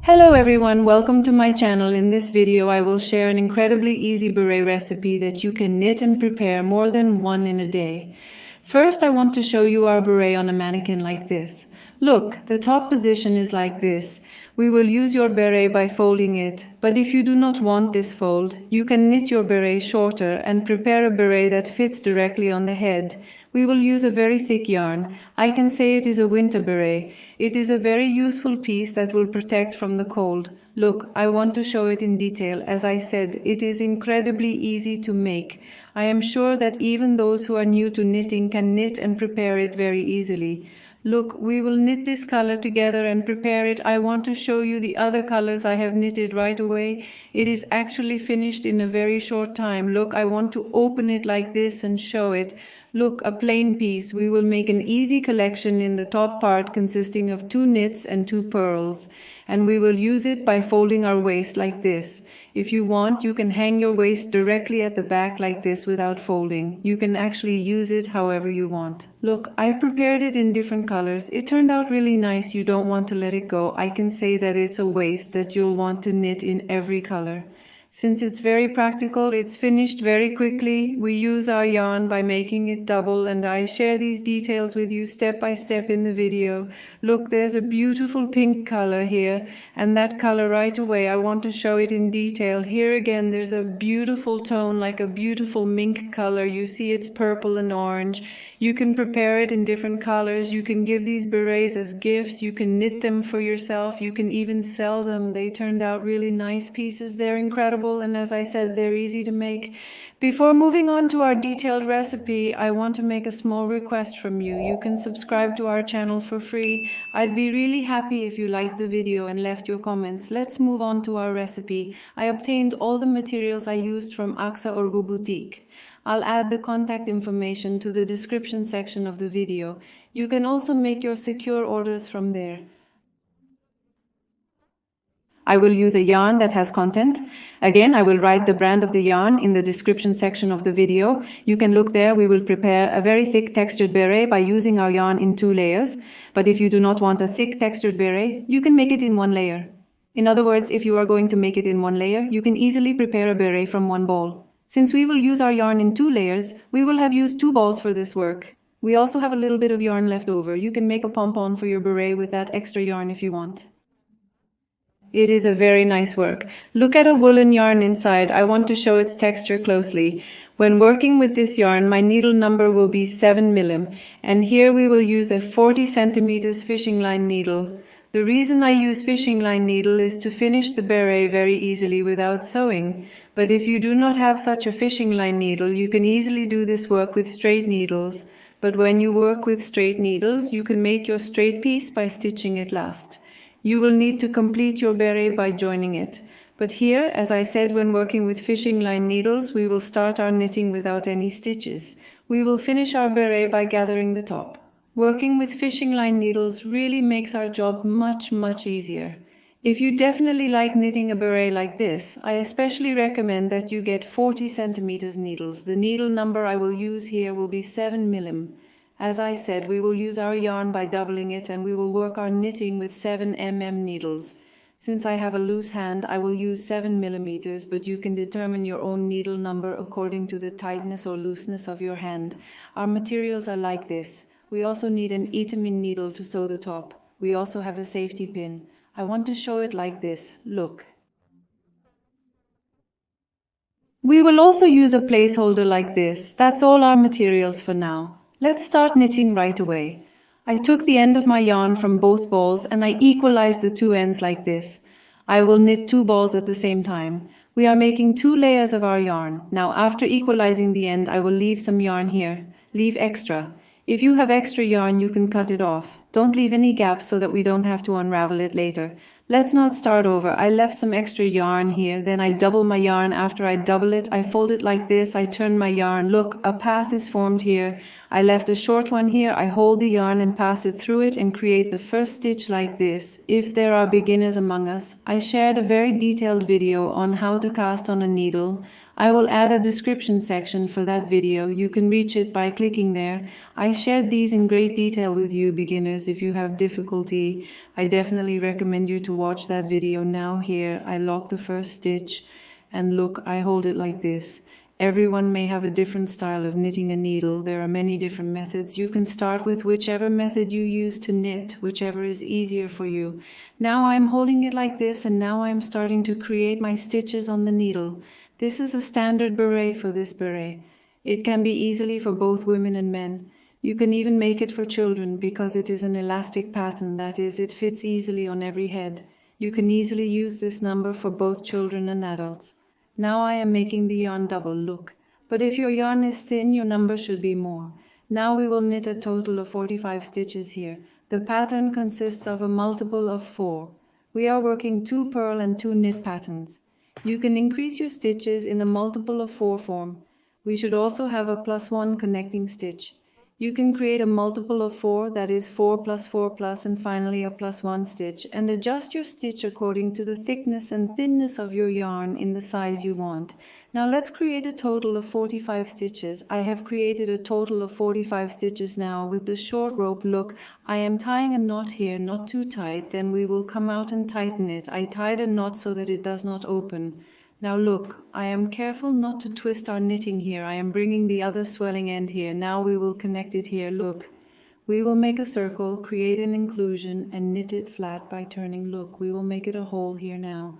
Hello everyone, welcome to my channel. In this video I will share an incredibly easy beret recipe that you can knit and prepare more than one in a day. First I want to show you our beret on a mannequin like this. Look, the top position is like this. We will use your beret by folding it, but if you do not want this fold, you can knit your beret shorter and prepare a beret that fits directly on the head. We will use a very thick yarn. I can say it is a winter beret. It is a very useful piece that will protect from the cold. Look, I want to show it in detail. As I said, it is incredibly easy to make. I am sure that even those who are new to knitting can knit and prepare it very easily. Look, we will knit this color together and prepare it. I want to show you the other colors I have knitted right away. It is actually finished in a very short time. Look, I want to open it like this and show it. Look, a plain piece. We will make an easy collection in the top part consisting of 2 knits and 2 purls. And we will use it by folding our waist like this. If you want, you can hang your waist directly at the back like this without folding. You can actually use it however you want. Look, I prepared it in different colors. It turned out really nice. You don't want to let it go. I can say that it's a waist that you'll want to knit in every color. Since it's very practical, it's finished very quickly. We use our yarn by making it double, and I share these details with you step by step in the video. Look, there's a beautiful pink color here, and that color right away, I want to show it in detail. Here again, there's a beautiful tone, like a beautiful mink color. You see it's purple and orange. You can prepare it in different colors. You can give these berets as gifts. You can knit them for yourself. You can even sell them. They turned out really nice pieces. They're incredible, and as I said, they're easy to make. Before moving on to our detailed recipe, I want to make a small request from you. You can subscribe to our channel for free. I'd be really happy if you liked the video and left your comments. Let's move on to our recipe. I obtained all the materials I used from Aksa Orgu Boutique. I'll add the contact information to the description section of the video. You can also make your secure orders from there. I will use a yarn that has content. Again, I will write the brand of the yarn in the description section of the video. You can look there. We will prepare a very thick textured beret by using our yarn in 2 layers. But if you do not want a thick textured beret, you can make it in 1 layer. In other words, if you are going to make it in 1 layer, you can easily prepare a beret from 1 ball. Since we will use our yarn in 2 layers, we will have used 2 balls for this work. We also have a little bit of yarn left over. You can make a pom-pom for your beret with that extra yarn if you want. It is a very nice work. Look at a woolen yarn inside. I want to show its texture closely. When working with this yarn, my needle number will be 7 mm, and here we will use a 40 centimeters fishing line needle. The reason I use fishing line needle is to finish the beret very easily without sewing. But if you do not have such a fishing line needle, you can easily do this work with straight needles. But when you work with straight needles, you can make your straight piece by stitching it last. You will need to complete your beret by joining it. But here, as I said, when working with fishing line needles, we will start our knitting without any stitches. We will finish our beret by gathering the top. Working with fishing line needles really makes our job much easier. If you definitely like knitting a beret like this, I especially recommend that you get 40 centimeters needles. The needle number I will use here will be 7 mm. As I said, we will use our yarn by doubling it, and we will work our knitting with 7 mm needles. Since I have a loose hand, I will use 7 millimeters, but you can determine your own needle number according to the tightness or looseness of your hand. Our materials are like this. We also need an Itamin needle to sew the top. We also have a safety pin. I want to show it like this. Look. We will also use a placeholder like this. That's all our materials for now. Let's start knitting right away. I took the end of my yarn from both balls and I equalized the 2 ends like this. I will knit 2 balls at the same time. We are making 2 layers of our yarn. Now after equalizing the end, I will leave some yarn here. Leave extra. If you have extra yarn, you can cut it off. Don't leave any gaps so that we don't have to unravel it later. Let's not start over. I left some extra yarn here, then I double my yarn. After I double it, I fold it like this. I turn my yarn. Look, a path is formed here. I left a short one here. I hold the yarn and pass it through it and create the first stitch like this. If there are beginners among us, I shared a very detailed video on how to cast on a needle. I will add a description section for that video. You can reach it by clicking there. I shared these in great detail with you beginners. If you have difficulty, I definitely recommend you to watch that video. Now here, I lock the first stitch, and look, I hold it like this. Everyone may have a different style of knitting a needle. There are many different methods. You can start with whichever method you use to knit, whichever is easier for you. Now I'm holding it like this, and now I'm starting to create my stitches on the needle. This is a standard beret for this beret. It can be easily for both women and men. You can even make it for children because it is an elastic pattern, that is, it fits easily on every head. You can easily use this number for both children and adults. Now I am making the yarn double, look. But if your yarn is thin, your number should be more. Now we will knit a total of 45 stitches here. The pattern consists of a multiple of 4. We are working 2 purl and 2 knit patterns. You can increase your stitches in a multiple of 4 form. We should also have a +1 connecting stitch. You can create a multiple of 4, that is 4 plus 4 plus, and finally a +1 stitch, and adjust your stitch according to the thickness and thinness of your yarn in the size you want. Now let's create a total of 45 stitches. I have created a total of 45 stitches now with the short rope. Look, I am tying a knot here, not too tight, then we will come out and tighten it. I tied a knot so that it does not open. Now look, I am careful not to twist our knitting here. I am bringing the other swelling end here. Now we will connect it here. Look, we will make a circle, create an inclusion, and knit it flat by turning. Look, we will make it a hole here now.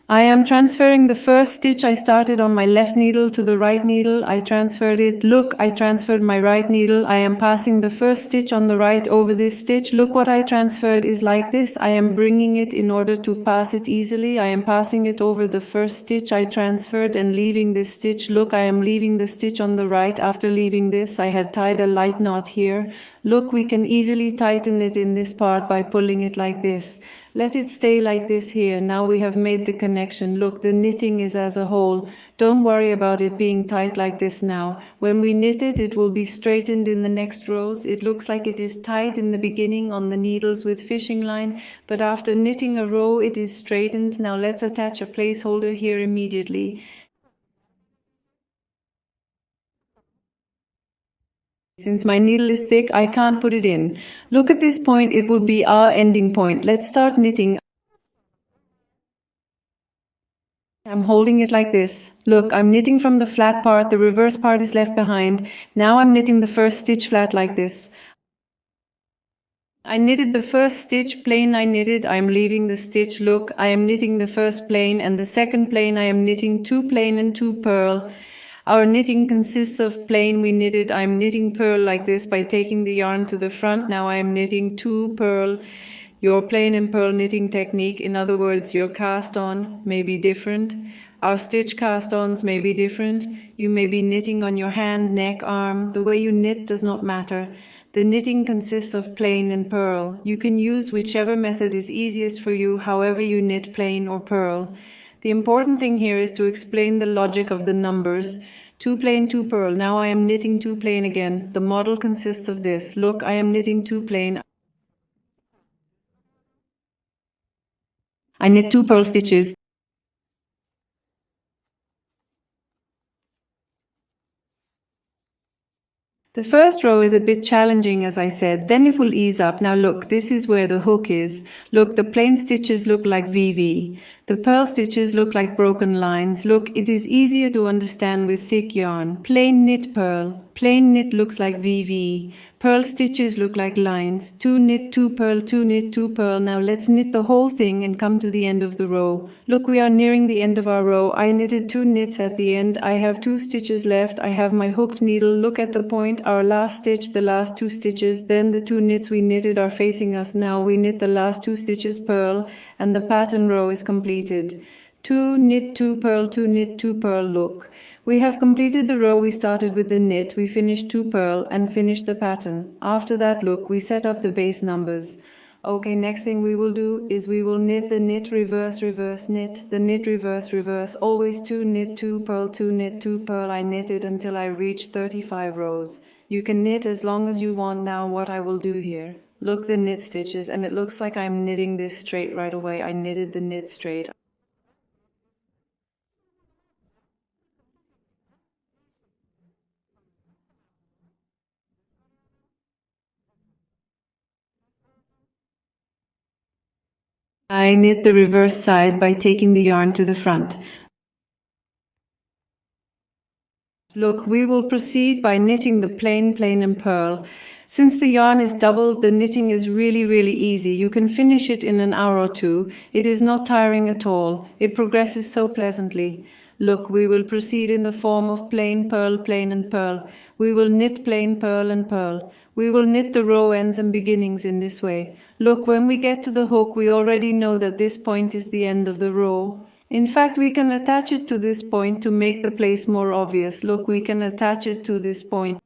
I am transferring the first stitch I started on my left needle to the right needle. I transferred it. Look, I transferred my right needle. I am passing the first stitch on the right over this stitch. Look, what I transferred is like this. I am bringing it in order to pass it easily. I am passing it over the first stitch I transferred and leaving this stitch. Look, I am leaving the stitch on the right. After leaving this, I had tied a light knot here. Look, we can easily tighten it in this part by pulling it like this. Let it stay like this here. Now we have made the connection. Look, the knitting is as a whole. Don't worry about it being tight like this now. When we knit it, it will be straightened in the next rows. It looks like it is tight in the beginning on the needles with fishing line, but after knitting a row, it is straightened. Now let's attach a placeholder here immediately. Since my needle is thick, I can't put it in. Look at this point, it will be our ending point. Let's start knitting. I'm holding it like this. Look, I'm knitting from the flat part, the reverse part is left behind. Now I'm knitting the first stitch flat like this. I knitted the first stitch plain. I am leaving the stitch. Look, I am knitting the first plain, and the second plain I am knitting 2 plain and 2 purl. Our knitting consists of plain we knitted. I'm knitting purl like this by taking the yarn to the front. Now I am knitting 2 purl. Your plain and purl knitting technique, in other words, your cast on, may be different. Our stitch cast ons may be different. You may be knitting on your hand, neck, arm. The way you knit does not matter. The knitting consists of plain and purl. You can use whichever method is easiest for you, however you knit plain or purl. The important thing here is to explain the logic of the numbers. 2 plain, 2 purl. Now I am knitting 2 plain again. The model consists of this. Look, I am knitting 2 plain. I knit 2 purl stitches. The first row is a bit challenging, as I said, then it will ease up. Now look, this is where the hook is. Look, the plain stitches look like VV. The purl stitches look like broken lines. Look, it is easier to understand with thick yarn. Plain knit purl. Plain knit looks like VV. Purl stitches look like lines. 2 knit, 2 purl, 2 knit, 2 purl. Now let's knit the whole thing and come to the end of the row. Look, we are nearing the end of our row. I knitted 2 knits at the end. I have 2 stitches left. I have my hooked needle. Look at the point, our last stitch, the last 2 stitches. Then the 2 knits we knitted are facing us. Now we knit the last 2 stitches purl and the pattern row is completed. 2 knit, 2 purl, 2 knit, 2 purl. Look. We have completed the row we started with the knit, we finished 2 purl and finished the pattern. After that, look, we set up the base numbers. Okay, next thing we will do is we will knit the knit, reverse, reverse, knit, the knit, reverse, reverse, always 2 knit, 2 purl, 2 knit, 2 purl. I knitted until I reached 35 rows. You can knit as long as you want. Now what I will do here, look the knit stitches, and it looks like I'm knitting this straight right away. I knitted the knit straight. I knit the reverse side by taking the yarn to the front. Look, we will proceed by knitting the plain, plain and purl. Since the yarn is doubled, the knitting is really easy. You can finish it in an hour or two. It is not tiring at all. It progresses so pleasantly. Look, we will proceed in the form of plain, purl, plain and purl. We will knit plain, purl and purl. We will knit the row ends and beginnings in this way. Look, when we get to the hook, we already know that this point is the end of the row. In fact, we can attach it to this point to make the place more obvious. Look, we can attach it to this point.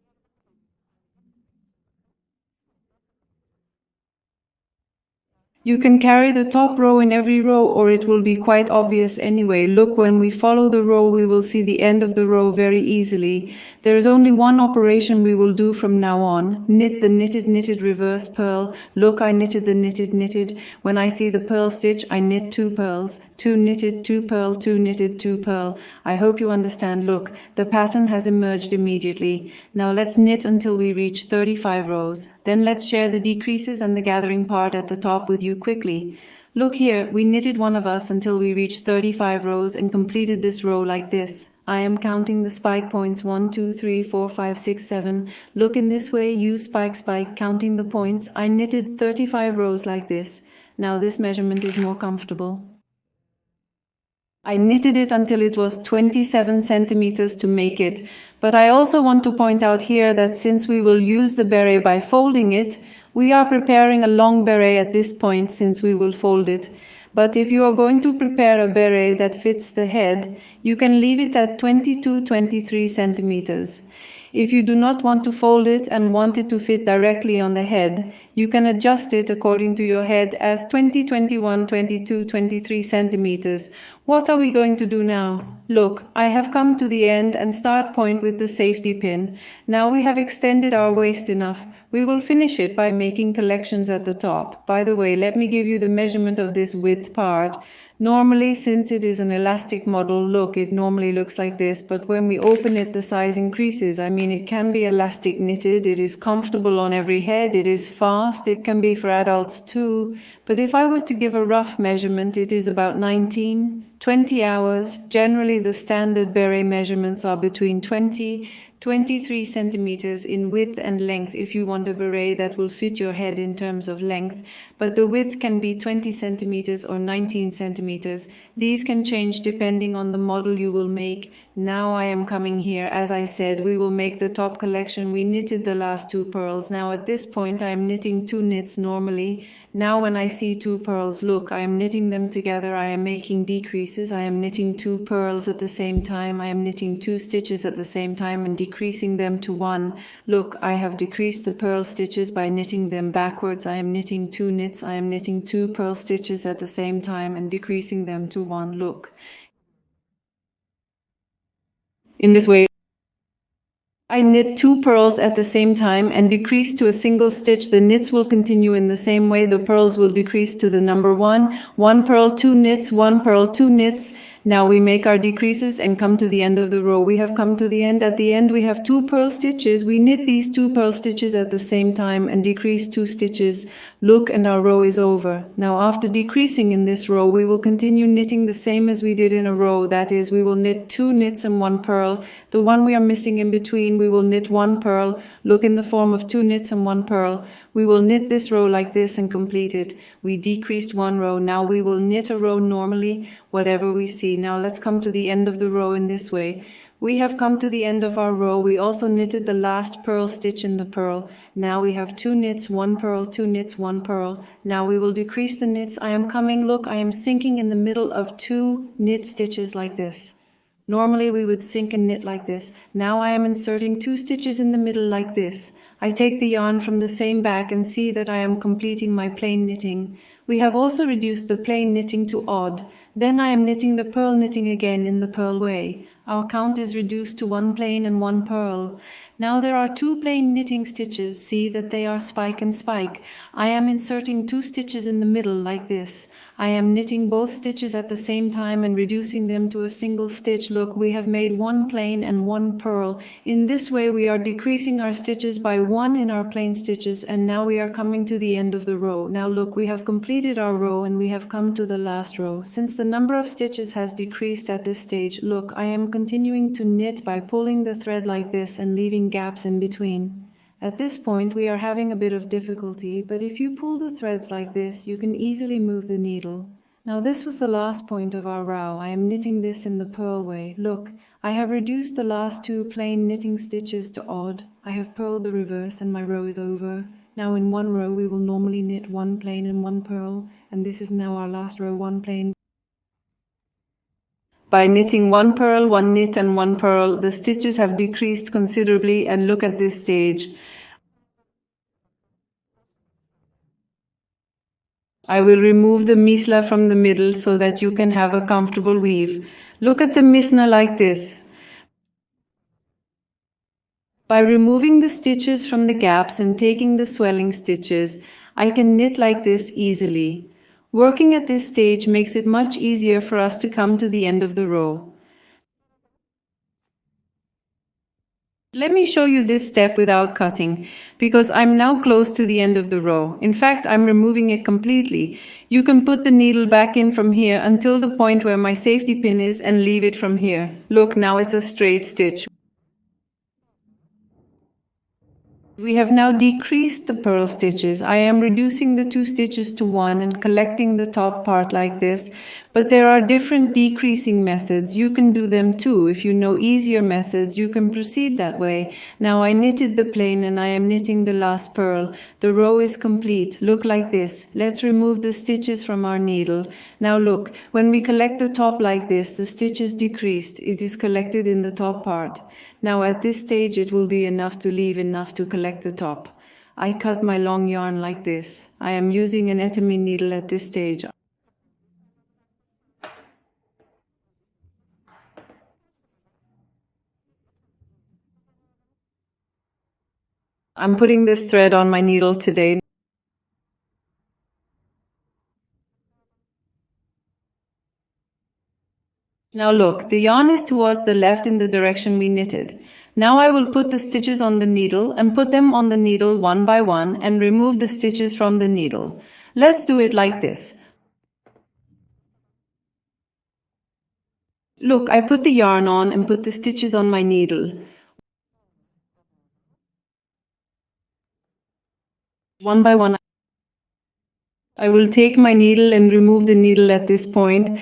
You can carry the top row in every row, or it will be quite obvious anyway. Look, when we follow the row, we will see the end of the row very easily. There is only one operation we will do from now on. Knit the knitted, knitted, reverse purl. Look, I knitted the knitted, knitted. When I see the purl stitch, I knit 2 purls. 2 knitted, 2 purl, 2 knitted, 2 purl. I hope you understand. Look, the pattern has emerged immediately. Now let's knit until we reach 35 rows. Then let's share the decreases and the gathering part at the top with you quickly. Look here, we knitted one of us until we reached 35 rows and completed this row like this. I am counting the spike points 1, 2, 3, 4, 5, 6, 7. Look in this way, use spike, spike, counting the points. I knitted 35 rows like this. Now this measurement is more comfortable. I knitted it until it was 27 centimeters to make it, but I also want to point out here that since we will use the beret by folding it, we are preparing a long beret at this point since we will fold it. But if you are going to prepare a beret that fits the head, you can leave it at 22-23 centimeters. If you do not want to fold it and want it to fit directly on the head, you can adjust it according to your head as 20, 21, 22, 23 centimeters. What are we going to do now? Look, I have come to the end and start point with the safety pin. Now we have extended our waist enough. We will finish it by making collections at the top. By the way, let me give you the measurement of this width part. Normally, since it is an elastic model, look, it normally looks like this, but when we open it, the size increases. I mean, it can be elastic knitted, it is comfortable on every head, it is fast, it can be for adults too. But if I were to give a rough measurement, it is about 19-20 hours. Generally, the standard beret measurements are between 23 centimeters in width and length if you want a beret that will fit your head in terms of length, but the width can be 20 centimeters or 19 centimeters. These can change depending on the model you will make. Now I am coming here. As I said, we will make the top collection. We knitted the last 2 purls. Now at this point I am knitting 2 knits normally. Now when I see 2 purls, look, I am knitting them together. I am making decreases. I am knitting 2 purls at the same time. I am knitting 2 stitches at the same time and decreasing them to 1. Look, I have decreased the purl stitches by knitting them backwards. I am knitting 2 knits. I am knitting 2 purl stitches at the same time and decreasing them to 1. Look. In this way, I knit 2 purls at the same time and decrease to a single stitch. The knits will continue in the same way. The purls will decrease to the number 1. 1 purl, 2 knits, 1 purl, 2 knits. Now we make our decreases and come to the end of the row. We have come to the end. At the end we have 2 purl stitches. We knit these 2 purl stitches at the same time and decrease 2 stitches. Look, and our row is over. Now after decreasing in this row, we will continue knitting the same as we did in a row. That is, we will knit 2 knits and 1 purl. The one we are missing in between, we will knit 1 purl. Look, in the form of 2 knits and 1 purl. We will knit this row like this and complete it. We decreased 1 row. Now we will knit a row normally, whatever we see. Now let's come to the end of the row in this way. We have come to the end of our row. We also knitted the last purl stitch in the purl. Now we have 2 knits, 1 purl, 2 knits, 1 purl. Now we will decrease the knits. I am coming, look, I am sinking in the middle of 2 knit stitches like this. Normally we would sink and knit like this. Now I am inserting 2 stitches in the middle like this. I take the yarn from the same back and see that I am completing my plain knitting. We have also reduced the plain knitting to odd. Then I am knitting the purl knitting again in the purl way. Our count is reduced to 1 plain and 1 purl. Now there are 2 plain knitting stitches. See that they are spike and spike. I am inserting 2 stitches in the middle like this. I am knitting both stitches at the same time and reducing them to a single stitch. Look, we have made 1 plain and 1 purl. In this way we are decreasing our stitches by 1 in our plain stitches, and now we are coming to the end of the row. Now look, we have completed our row and we have come to the last row. Since the number of stitches has decreased at this stage, look, I am continuing to knit by pulling the thread like this and leaving gaps in between. At this point we are having a bit of difficulty, but if you pull the threads like this, you can easily move the needle. Now this was the last point of our row. I am knitting this in the purl way. Look, I have reduced the last 2 plain knitting stitches to odd. I have purled the reverse and my row is over. Now in one row we will normally knit 1 plain and 1 purl, and this is now our last row, 1 plain. By knitting 1 purl, 1 knit and 1 purl, the stitches have decreased considerably, and look at this stage. I will remove the misla from the middle so that you can have a comfortable weave. Look at the misna like this. By removing the stitches from the gaps and taking the swelling stitches, I can knit like this easily. Working at this stage makes it much easier for us to come to the end of the row. Let me show you this step without cutting, because I'm now close to the end of the row. In fact, I'm removing it completely. You can put the needle back in from here until the point where my safety pin is and leave it from here. Look, now it's a straight stitch. We have now decreased the purl stitches. I am reducing the 2 stitches to 1 and collecting the top part like this, but there are different decreasing methods. You can do them too. If you know easier methods, you can proceed that way. Now I knitted the plain and I am knitting the last purl. The row is complete. Look like this. Let's remove the stitches from our needle. Now look, when we collect the top like this, the stitches decreased. It is collected in the top part. Now at this stage it will be enough to leave enough to collect the top. I cut my long yarn like this. I am using an etemi needle at this stage. I'm putting this thread on my needle today. Now look, the yarn is towards the left in the direction we knitted. Now I will put the stitches on the needle and put them on the needle one by one and remove the stitches from the needle. Let's do it like this. Look, I put the yarn on and put the stitches on my needle. One by one, I will take my needle and remove the needle at this point.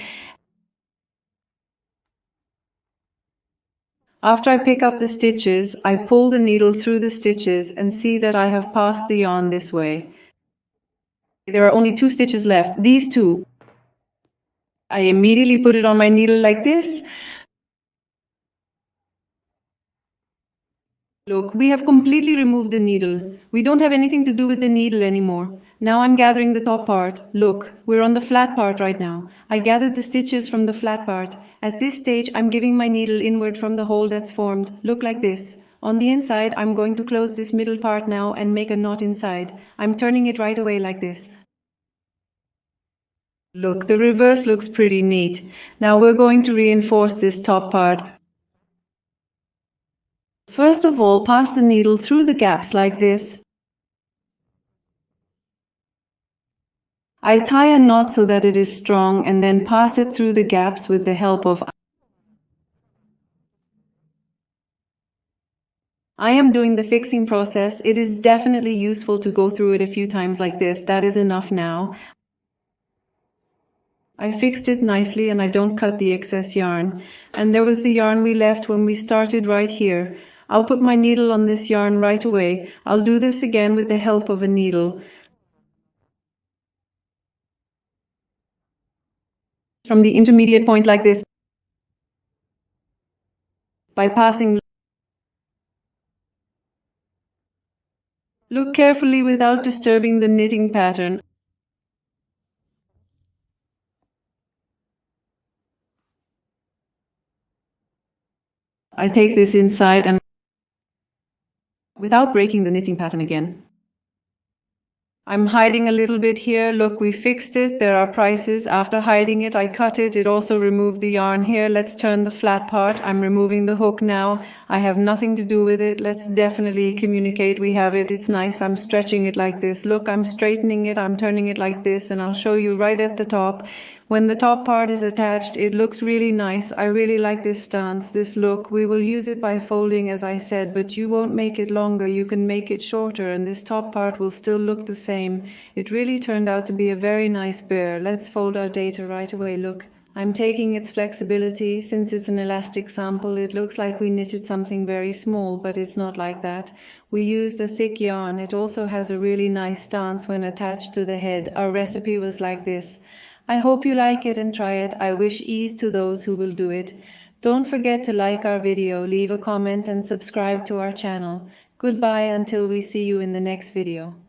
After I pick up the stitches, I pull the needle through the stitches and see that I have passed the yarn this way. There are only 2 stitches left, these 2. I immediately put it on my needle like this. Look, we have completely removed the needle. We don't have anything to do with the needle anymore. Now I'm gathering the top part. Look, we're on the flat part right now. I gathered the stitches from the flat part. At this stage, I'm giving my needle inward from the hole that's formed. Look like this. On the inside, I'm going to close this middle part now and make a knot inside. I'm turning it right away like this. Look, the reverse looks pretty neat. Now we're going to reinforce this top part. First of all, pass the needle through the gaps like this. I tie a knot so that it is strong and then pass it through the gaps with the help of I am doing the fixing process. It is definitely useful to go through it a few times like this. That is enough now. I fixed it nicely and I don't cut the excess yarn. And there was the yarn we left when we started right here. I'll put my needle on this yarn right away. I'll do this again with the help of a needle. From the intermediate point like this. by passing. Look carefully without disturbing the knitting pattern. I take this inside and without breaking the knitting pattern again. I'm hiding a little bit here. Look, we fixed it. There are prices. After hiding it, I cut it. It also removed the yarn here. Let's turn the flat part. I'm removing the hook now. I have nothing to do with it. Let's definitely communicate. We have it. It's nice. I'm stretching it like this. Look, I'm straightening it. I'm turning it like this, and I'll show you right at the top. When the top part is attached, it looks really nice. I really like this stance, this look. We will use it by folding, as I said, but you won't make it longer. You can make it shorter, and this top part will still look the same. It really turned out to be a very nice bear. Let's fold our data right away. Look, I'm taking its flexibility. Since it's an elastic sample, it looks like we knitted something very small, but it's not like that. We used a thick yarn. It also has a really nice stance when attached to the head. Our recipe was like this. I hope you like it and try it. I wish ease to those who will do it. Don't forget to like our video, leave a comment and subscribe to our channel. Goodbye until we see you in the next video.